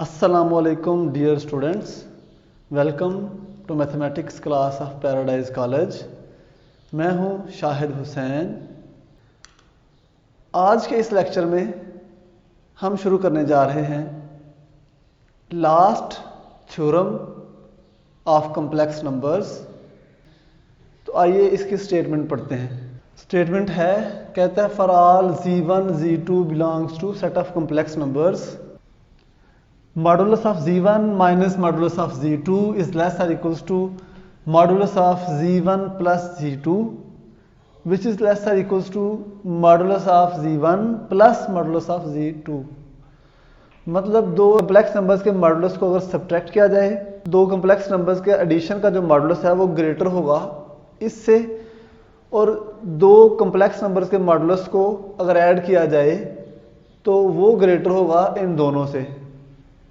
Assalamualaikum dear students, welcome to mathematics class of paradise college. मैं हूं शाहिद हुसैन। आज के इस लेक्चर में हम शुरू करने जा रहे हैं last theorem of complex numbers. तो आइए इसकी स्टेटमेंट पढ़ते हैं। स्टेटमेंट है, कहता है for all z1 z2 belongs to set of complex numbers, modulus of z1 minus modulus of z2 is less or equals to modulus of z1 plus z2, which is less or equals to modulus of z1 plus modulus of z2। मतलब दो complex numbers के modulus को अगर subtract किया जाए, दो complex numbers के addition का जो मॉडुलस है वो ग्रेटर होगा इससे, और दो कॉम्प्लेक्स नंबर्स के मॉडुलस को अगर ऐड किया जाए तो वो ग्रेटर होगा इन दोनों से।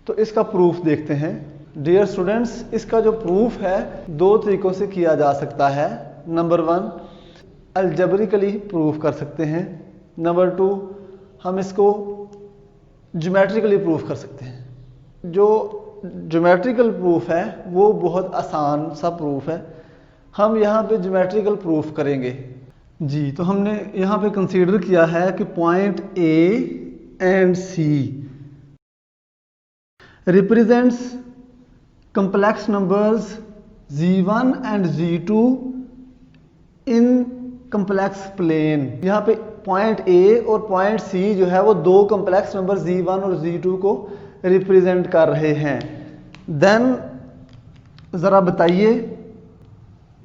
तो इसका प्रूफ देखते हैं। डियर स्टूडेंट्स, इसका जो प्रूफ है दो तरीकों से किया जा सकता है। नंबर 1, अलजेब्रिकली प्रूफ कर सकते हैं। नंबर 2, हम इसको ज्योमेट्रिकली प्रूफ कर सकते हैं। जो ज्योमेट्रिकल प्रूफ है वो बहुत आसान सा प्रूफ है, हम यहाँ पे ज्योमेट्रिकल प्रूफ करेंगे जी। तो हमने यहाँ पे कंसीडर किया है कि point A and C represents complex numbers z1 and z2 in complex plane। यहाँ पे पॉइंट A और पॉइंट C जो है वो दो कॉम्प्लेक्स नंबर z1 और z2 को रिप्रेजेंट कर रहे हैं। देन ज़रा बताइए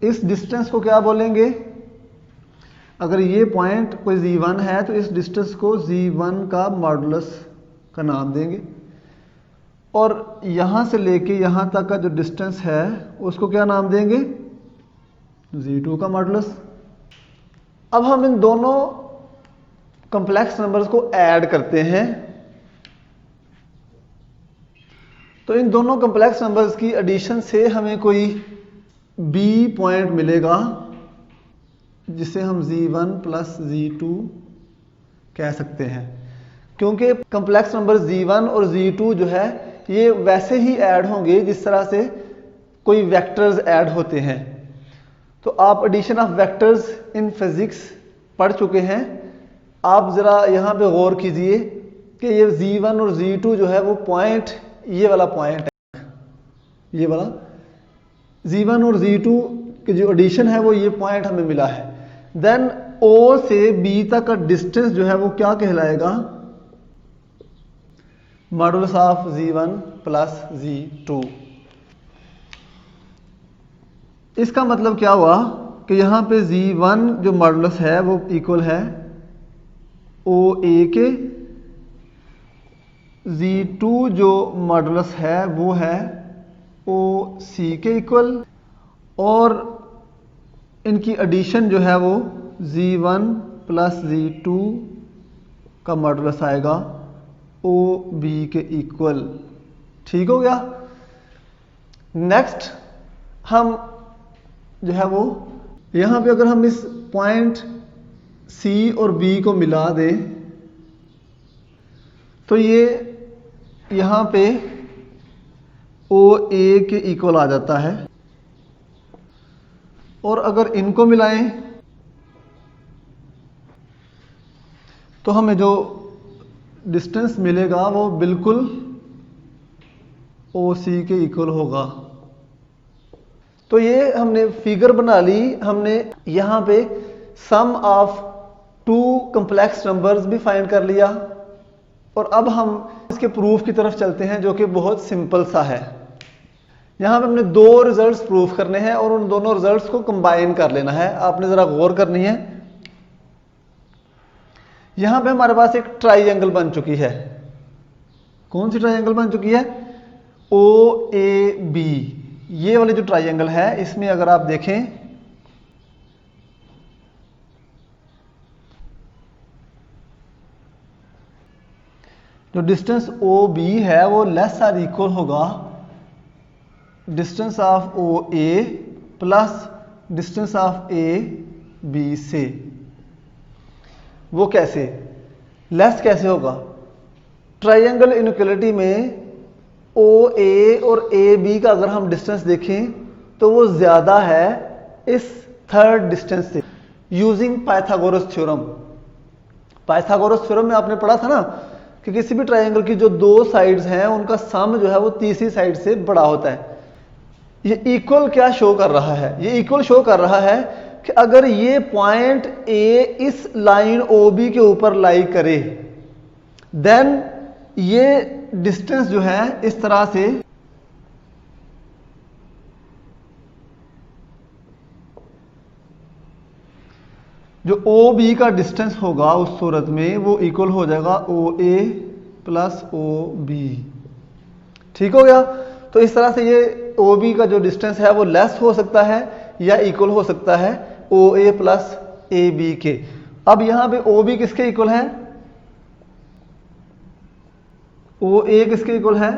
इस डिस्टेंस को क्या बोलेंगे? अगर ये पॉइंट कोई z1 है तो इस डिस्टेंस को z1 का मॉडुलस का नाम देंगे, और यहां से लेके यहां तक का जो डिस्टेंस है उसको क्या नाम देंगे? z2 का मॉडुलस। अब हम इन दोनों कॉम्प्लेक्स नंबर्स को ऐड करते हैं, तो इन दोनों कॉम्प्लेक्स नंबर्स की एडिशन से हमें कोई b पॉइंट मिलेगा जिसे हम z1 प्लस z2 कह सकते हैं, क्योंकि कॉम्प्लेक्स नंबर z1 और z2 जो है ये वैसे ही ऐड होंगे जिस तरह से कोई वेक्टर्स ऐड होते हैं। तो आप addition of vectors in physics पढ़ चुके हैं। आप ज़रा यहाँ पे गौर कीजिए कि ये z1 और z2 जो है वो पॉइंट, ये वाला पॉइंट है, ये वाला z1 और z2 की जो एडिशन है वो ये पॉइंट हमें मिला है। देन O से B तक का डिस्टेंस जो है वो क्या कहलाएगा? Modulus of z1 plus z2। इसका मतलब क्या हुआ कि यहाँ पे z1 जो मॉडुलस है वो इक्वल है OA के, z2 जो मॉडुलस है वो है OC के इक्वल, और इनकी एडिशन जो है वो z1 प्लस z2 का मॉडुलस आएगा OB के इक्वल। ठीक हो गया। नेक्स्ट हम जो है वो यहाँ पे अगर हम इस पॉइंट C और B को मिला दें तो ये यहाँ पे OA के इक्वल आ जाता है, और अगर इनको मिलाएं तो हमें जो डिस्टेंस मिलेगा वो बिल्कुल OC के इक्वल होगा। तो ये हमने फिगर बना ली, हमने यहाँ पे सम ऑफ टू कॉम्प्लेक्स नंबर्स भी फाइंड कर लिया, और अब हम इसके प्रूफ की तरफ चलते हैं जो कि बहुत सिंपल सा है। यहाँ पे हमने दो रिजल्ट्स प्रूफ करने हैं और उन दोनों रिजल्ट्स को कंबाइन कर लेना है। आपने ज़रा गौर करनी है। यहां पे हमारे पास एक ट्राइंगल बन चुकी है। कौन सी ट्राइंगल बन चुकी है? OAB। ये वाली जो ट्राइंगल है इसमें अगर आप देखें जो डिस्टेंस OB है वो लेस और इक्वल होगा distance of OA plus distance of AB से। वो कैसे? लेस कैसे होगा? ट्राइंगल इनइक्वालिटी में ओ ए और ए बी का अगर हम डिस्टेंस देखें तो वो ज़्यादा है इस थर्ड डिस्टेंस से, using Pythagoras theorem. Pythagoras theorem में आपने पढ़ा था ना कि किसी भी ट्रायंगल की जो दो साइड्स हैं उनका सम जो है वो तीसरी साइड से बड़ा होता है। ये इक्वल क्या शो कर रहा है? ये इक्वल शो कर रहा है कि अगर ये पॉइंट ए इस लाइन ओ बी के ऊपर लाई करे, देन ये डिस्टेंस जो है इस तरह से जो ओ बी का डिस्टेंस होगा उस सूरत में वो इक्वल हो जाएगा ओ ए प्लस ओ बी। ठीक हो गया? तो इस तरह से ये ओ बी का जो डिस्टेंस है वो लेस हो सकता है या इक्वल हो सकता है ओ ए प्लस ए बी के। अब यहां पे ओ बी किसके इक्वल है? ओ ए किसके इक्वल है?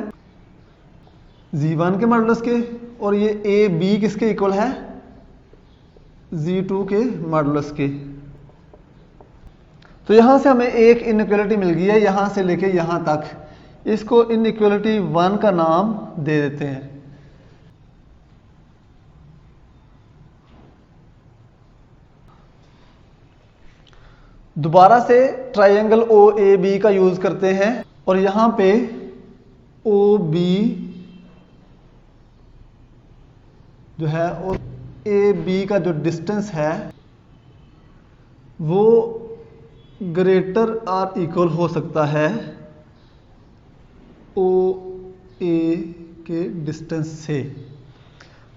Z1 के मॉडुलस के। और ये ए बी किसके इक्वल है? Z2 के मॉडुलस के। तो यहां से हमें एक इनइक्वालिटी मिल गई है यहां से लेके यहां तक। इसको इनइक्वालिटी 1 का नाम दे देते हैं। दोबारा से ट्रायंगल ओ ए बी का यूज करते हैं और यहां पे ओ बी जो है और ए बी का जो डिस्टेंस है वो ग्रेटर और इक्वल हो सकता है ओ ए के डिस्टेंस से।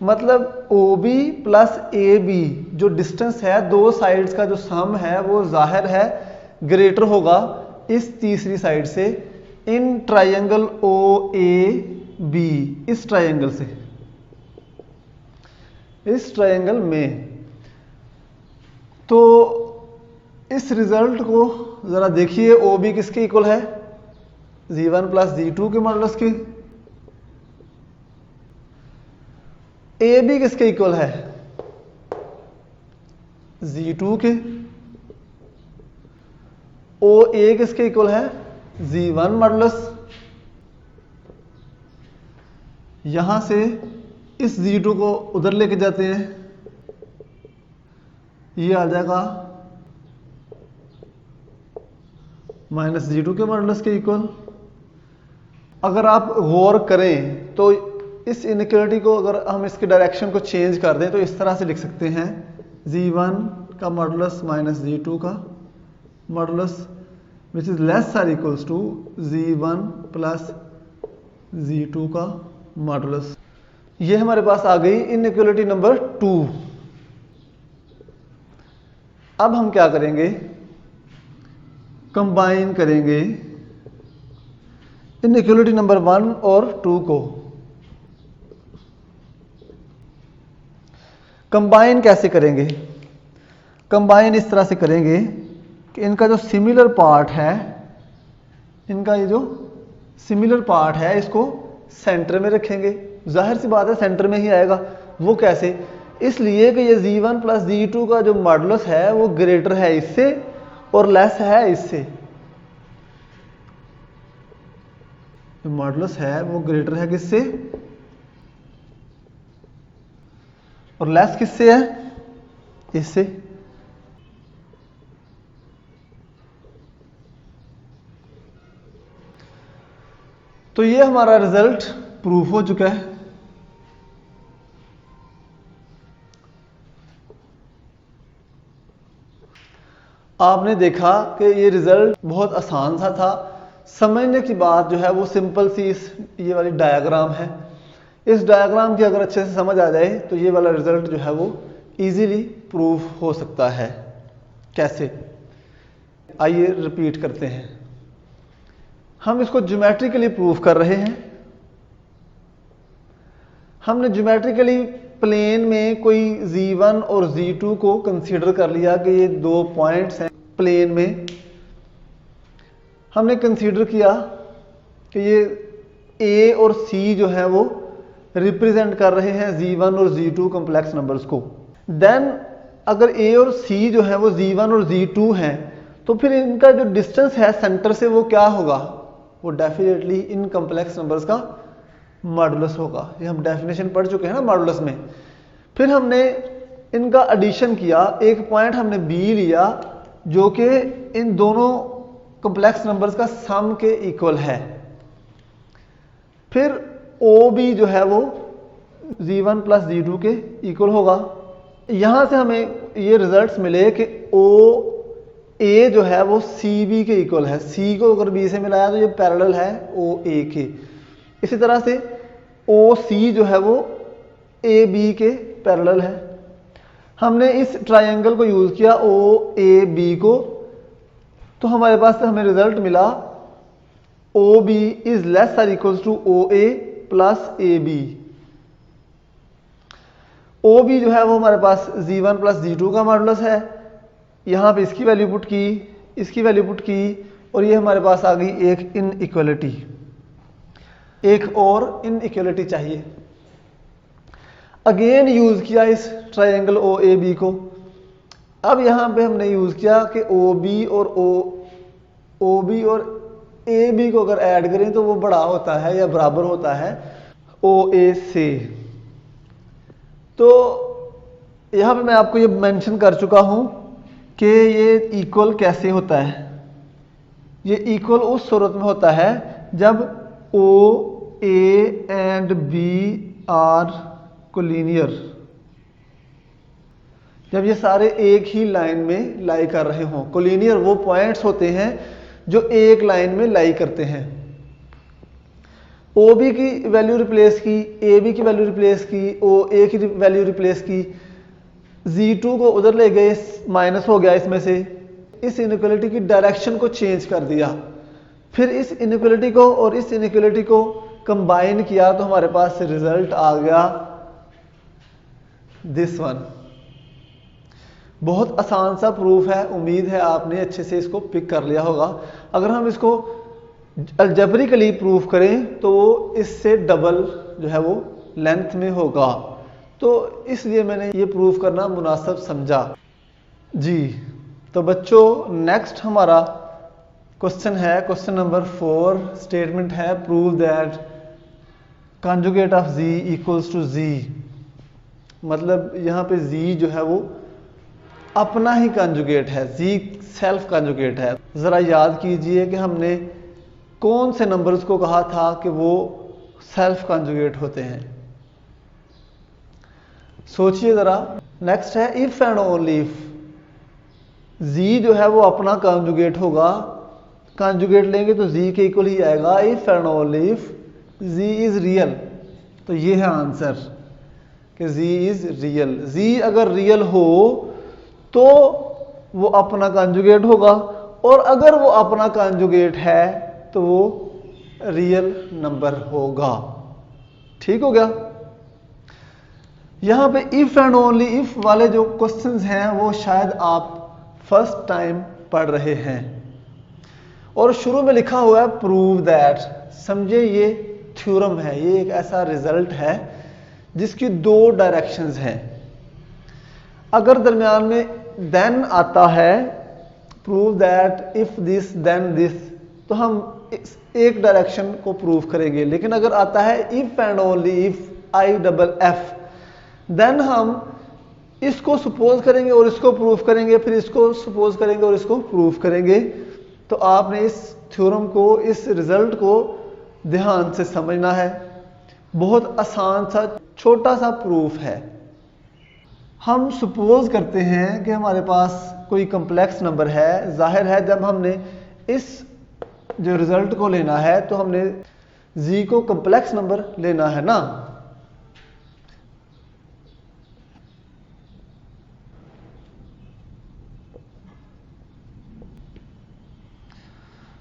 मतलब O B plus A B जो डिस्टेंस है दो साइड्स का जो सम है वो जाहिर है ग्रेटर होगा इस तीसरी साइड से in triangle O A B, इस ट्रायंगल से, इस ट्रायंगल में। तो इस रिजल्ट को जरा देखिए, ओ बी किसके इक्वल है? Z1 प्लस Z2 के मॉडुलस के। ए बी किसके इक्वल है? Z2 के। ओ ए किसके इक्वल है? Z1 modulus. यहां से इस Z2 को उधर लेके जाते हैं, ये आ जाएगा माइनस Z2 के मॉडुलस के इक्वल। अगर आप गौर करें तो इस इनइक्वालिटी को अगर हम इसके डायरेक्शन को चेंज कर दें तो इस तरह से लिख सकते हैं Z1 का मॉडुलस माइनस Z2 का modulus which is less or equals to Z1 plus Z2 का मॉडुलस। ये हमारे पास आ गई इनइक्वालिटी नंबर 2। अब हम क्या करेंगे? कंबाइन करेंगे इनइक्वालिटी नंबर 1 और 2 को। कंबाइन कैसे करेंगे? कंबाइन इस तरह से करेंगे कि इनका जो सिमिलर पार्ट है, इनका ये जो सिमिलर पार्ट है इसको सेंटर में रखेंगे। जाहिर सी बात है सेंटर में ही आएगा। वो कैसे? इसलिए कि ये Z1 प्लस Z2 का जो मॉडुलस है वो ग्रेटर है इससे और लेस है इससे। जो मॉडुलस है वो ग्रेटर है किससे और लेस किससे है? इससे। तो ये हमारा रिजल्ट प्रूफ हो चुका है। आपने देखा कि ये रिजल्ट बहुत आसान सा था। समझने की बात जो है वो सिंपल सी ये वाली डायग्राम है। इस डायग्राम की अगर अच्छे से समझ आ जाए तो ये वाला रिजल्ट जो है वो इजीली प्रूफ हो सकता है। कैसे? आइए रिपीट करते हैं। हम इसको ज्योमेट्रिकली प्रूफ कर रहे हैं। हमने ज्योमेट्रिकली प्लेन में कोई Z1 और Z2 को कंसीडर कर लिया कि ये दो पॉइंट्स हैं प्लेन में। हमने कंसीडर किया कि ये A और C जो है वो रिप्रेजेंट कर रहे हैं Z1 और Z2 कॉम्प्लेक्स नंबर्स को। देन अगर A और C जो है वो Z1 और Z2 हैं तो फिर इनका जो डिस्टेंस है सेंटर से वो क्या होगा? वो डेफिनेटली इन कॉम्प्लेक्स नंबर्स का मॉडुलस होगा। ये हम डेफिनेशन पढ़ चुके हैं ना मॉडुलस में। फिर हमने इनका एडिशन किया, एक पॉइंट हमने बी लिया जो कि इन दोनों कॉम्प्लेक्स नंबर्स का सम के इक्वल है। फिर ओ बी जो है वो z1 प्लस z2 के इक्वल होगा। यहां से हमें ये रिजल्ट्स मिले कि ओ ए जो है वो सी बी के इक्वल है। सी को अगर बी से मिलाया तो ये पैरेलल है ओ ए के। इसी तरह से ओ सी जो है वो ए बी के पैरेलल है। हमने इस ट्रायंगल को यूज किया ओ ए बी को, तो हमारे पास से हमें रिजल्ट मिला O B is less or equals to O A plus A B. O B जो है वो हमारे पास z1 प्लस z2 का मॉडुलस है। यहाँ पे इसकी वैल्यू पुट की, इसकी वैल्यू पुट की, और ये हमारे पास आ गई एक इनइक्वालिटी। एक और इनइक्वालिटी चाहिए। अगेन यूज किया इस ट्रायंगल ओ ए बी को। अब यहाँ पे हमने यूज किया कि ओ बी और ए बी को अगर ऐड करें तो वो बड़ा होता है या बराबर होता है ओ ए से। तो यहाँ पे मैं आपको ये मेंशन कर चुका हूँ कि ये इक्वल कैसे होता है। ये इक्वल उस सूरत में होता है जब O A and B are collinear, जब ये सारे एक ही लाइन में लाई कर रहे हों। कोलिनियर वो पॉइंट्स होते हैं जो एक लाइन में लाई करते हैं। ओ बी की वैल्यू रिप्लेस की, ए बी की वैल्यू रिप्लेस की, ओ ए की वैल्यू रिप्लेस की, z2 को उधर ले गए, माइनस हो गया इसमें से। इस इनइक्वालिटी की डायरेक्शन को चेंज कर दिया। फिर इस इनइक्वालिटी को और इस इनइक्वालिटी को कंबाइन किया तो हमारे पास रिजल्ट आ गया दिस वन। बहुत आसान सा प्रूफ है, उम्मीद है आपने अच्छे से इसको पिक कर लिया होगा। अगर हम इसको अलजेब्रिकली प्रूफ करें तो वो इससे डबल जो है वो लेंथ में होगा, तो इसलिए मैंने ये प्रूफ करना मुनासिब समझा जी। तो बच्चों नेक्स्ट हमारा क्वेश्चन है, क्वेश्चन नंबर 4। स्टेटमेंट है prove that conjugate of z equals to z। मतलब यहाँ पे z जो है वो अपना ही कॉन्जुगेट है, z सेल्फ कॉन्जुगेट है। जरा याद कीजिए कि हमने कौन से नंबर्स को कहा था कि वो सेल्फ कॉन्जुगेट होते हैं। सोचिए जरा। नेक्स्ट है if and only if. z जो है वो अपना कॉन्जुगेट होगा, कॉन्जुगेट लेंगे तो z के इक्वल ही आएगा। If and only if z is real, तो ये है आंसर कि z इज रियल। z अगर रियल हो तो वो अपना कॉन्जुगेट होगा, और अगर वो अपना कॉन्जुगेट है तो वो रियल नंबर होगा। ठीक हो गया। यहां पे इफ एंड ओनली इफ वाले जो क्वेश्चंस हैं वो शायद आप फर्स्ट टाइम पढ़ रहे हैं, और शुरू में लिखा हुआ है प्रूव दैट। समझे ये थ्योरम है, ये एक ऐसा रिजल्ट है जिसकी दो डायरेक्शंस हैं। अगर दरमियान में देन आता है prove that if this then this, तो हम एक डायरेक्शन को प्रूव करेंगे। लेकिन अगर आता है if and only if I double F, then हम इसको सपोज करेंगे और इसको प्रूव करेंगे, फिर इसको सपोज करेंगे और इसको प्रूव करेंगे। तो आपने इस थ्योरम को, इस रिजल्ट को ध्यान से समझना है। बहुत आसान सा छोटा सा प्रूफ है। हम सपोज करते हैं कि हमारे पास कोई कॉम्प्लेक्स नंबर है। जाहिर है जब हमने इस जो रिजल्ट को लेना है तो हमने z को कॉम्प्लेक्स नंबर लेना है ना।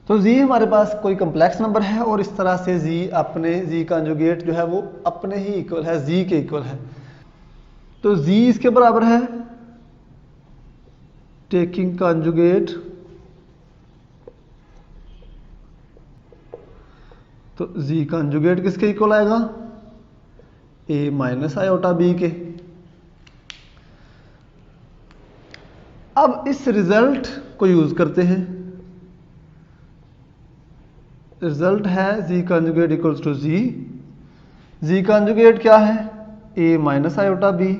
तो z हमारे पास कोई कॉम्प्लेक्स नंबर है, और इस तरह से z अपने z कॉन्जुगेट जो है वो अपने ही इक्वल है, z के इक्वल है। तो z इसके बराबर है टेकिंग कॉन्जुगेट, तो z कॉन्जुगेट किसके इक्वल आएगा, a माइनस आयोटा b के। अब इस रिजल्ट को यूज करते हैं। रिजल्ट है z conjugate equals to z, Z conjugate क्या है, ए माइनस आयोटा बी,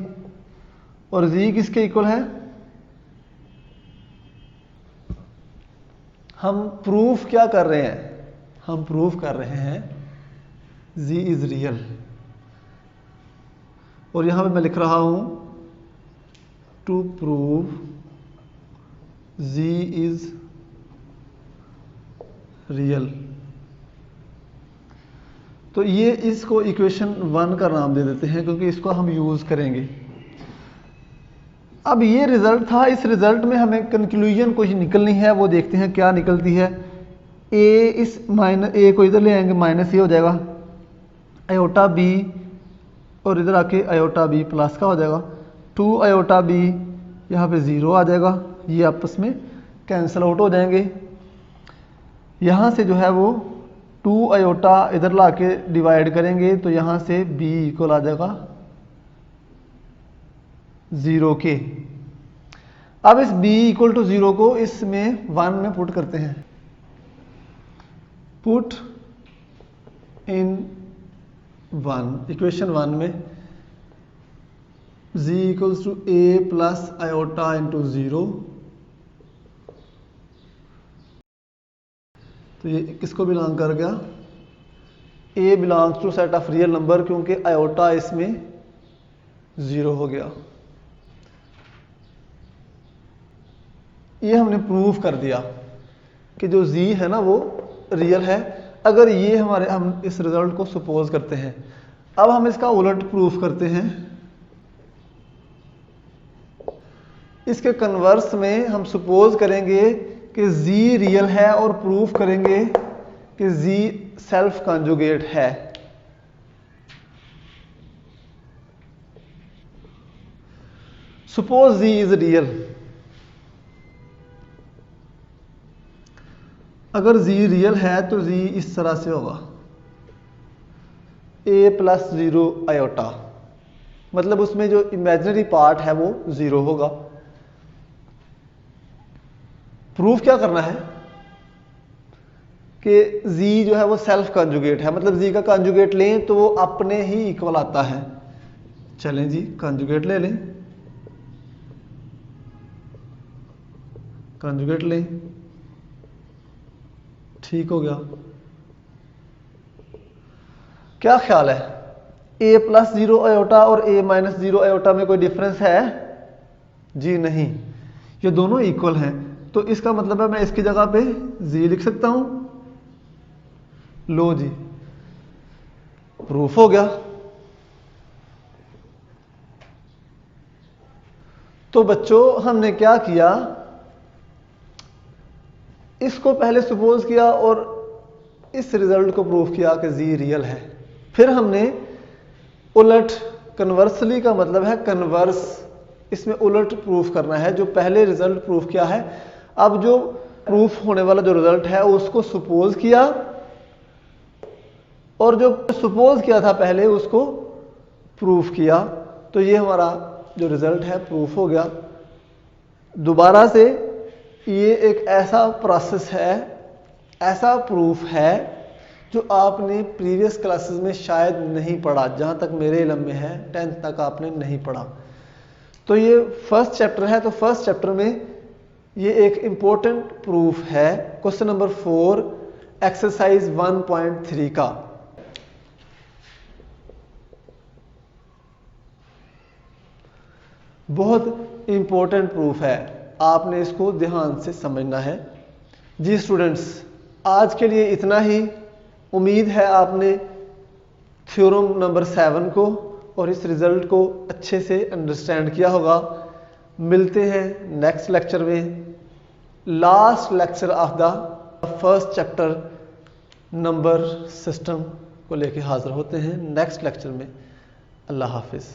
और जी किसके इक्वल है, हम प्रूफ क्या कर रहे हैं, हम प्रूफ कर रहे हैं z इज रियल, और यहां पे मैं लिख रहा हूं to prove z is real. तो ये इसको इक्वेशन 1 का नाम दे देते हैं क्योंकि इसको हम यूज करेंगे। अब ये रिजल्ट था, इस रिजल्ट में हमें कंक्लूजन कुछ निकलनी है, वो देखते हैं क्या निकलती है। ए इस माइनस ए को इधर ले आएंगे, माइनस ये हो जाएगा, आयोटा बी और इधर आके आयोटा बी प्लस का हो जाएगा, 2 आयोटा बी यहाँ पे 0 आ जाएगा, ये आपस में कैंसिल आउट हो जाएंगे। यहाँ से जो है वो 2 आयोटा इधर ला के डिवाइड करेंगे तो यहाँ से b इक्वल आ जाएगा 0 के। अब इस b इक्वल टू 0 को इसमें 1 में पुट करते हैं, पुट इन 1, इक्वेशन 1 में z equals to a plus iota into 0। तो ये किसको बिलोंग कर गया, a belongs to set of real number, क्योंकि आयोटा इसमें 0 हो गया। ये हमने प्रूफ कर दिया कि जो z है ना वो रियल है। अगर ये हम इस रिजल्ट को सपोज करते हैं, अब हम इसका उलट प्रूफ करते हैं। इसके कन्वर्स में हम सपोज करेंगे कि z रियल है और प्रूफ करेंगे कि z सेल्फ कॉन्जुगेट है। सपोज z इज रियल, अगर z रियल है तो z इस तरह से होगा, a प्लस 0 आयोटा, मतलब उसमें जो इमेजिनरी पार्ट है वो 0 होगा। प्रूफ क्या करना है कि z जो है वो सेल्फ कॉन्जुगेट है, मतलब z का कॉन्जुगेट लें तो वो अपने ही इक्वल आता है। चलें जी कॉन्जुगेट ले लें, कॉन्जुगेट लें, ठीक हो गया। क्या ख्याल है, a प्लस 0 आयोटा और a माइनस 0 आयोटा में कोई डिफरेंस है? जी नहीं, ये दोनों इक्वल हैं। तो इसका मतलब है मैं इसकी जगह पे z लिख सकता हूं। लो जी, प्रूफ हो गया। तो बच्चों हमने क्या किया, इसको पहले सपोज किया और इस रिजल्ट को प्रूफ किया कि z रियल है। फिर हमने उलट, कन्वर्सली का मतलब है कन्वर्स, इसमें उलट प्रूफ करना है। जो पहले रिजल्ट प्रूफ किया है, अब जो प्रूफ होने वाला जो रिजल्ट है उसको सपोज किया, और जो सपोज किया था पहले उसको प्रूफ किया। तो ये हमारा जो रिजल्ट है प्रूफ हो गया। दोबारा से ये एक ऐसा प्रोसेस है, ऐसा प्रूफ है जो आपने प्रीवियस क्लासेस में शायद नहीं पढ़ा, जहां तक मेरे इल्म में है 10th तक आपने नहीं पढ़ा। तो ये फर्स्ट चैप्टर है, तो फर्स्ट चैप्टर में ये एक इंपॉर्टेंट प्रूफ है, क्वेश्चन नंबर 4 एक्सरसाइज 1.3 का। बहुत इंपॉर्टेंट प्रूफ है, आपने इसको ध्यान से समझना है। जी स्टूडेंट्स, आज के लिए इतना ही। उम्मीद है आपने थ्योरम नंबर 7 को और इस रिजल्ट को अच्छे से अंडरस्टैंड किया होगा। मिलते हैं नेक्स्ट लेक्चर में, last lecture of the first chapter number system को लेके हाजिर होते हैं नेक्स्ट लेक्चर में। अल्लाह हाफिज़।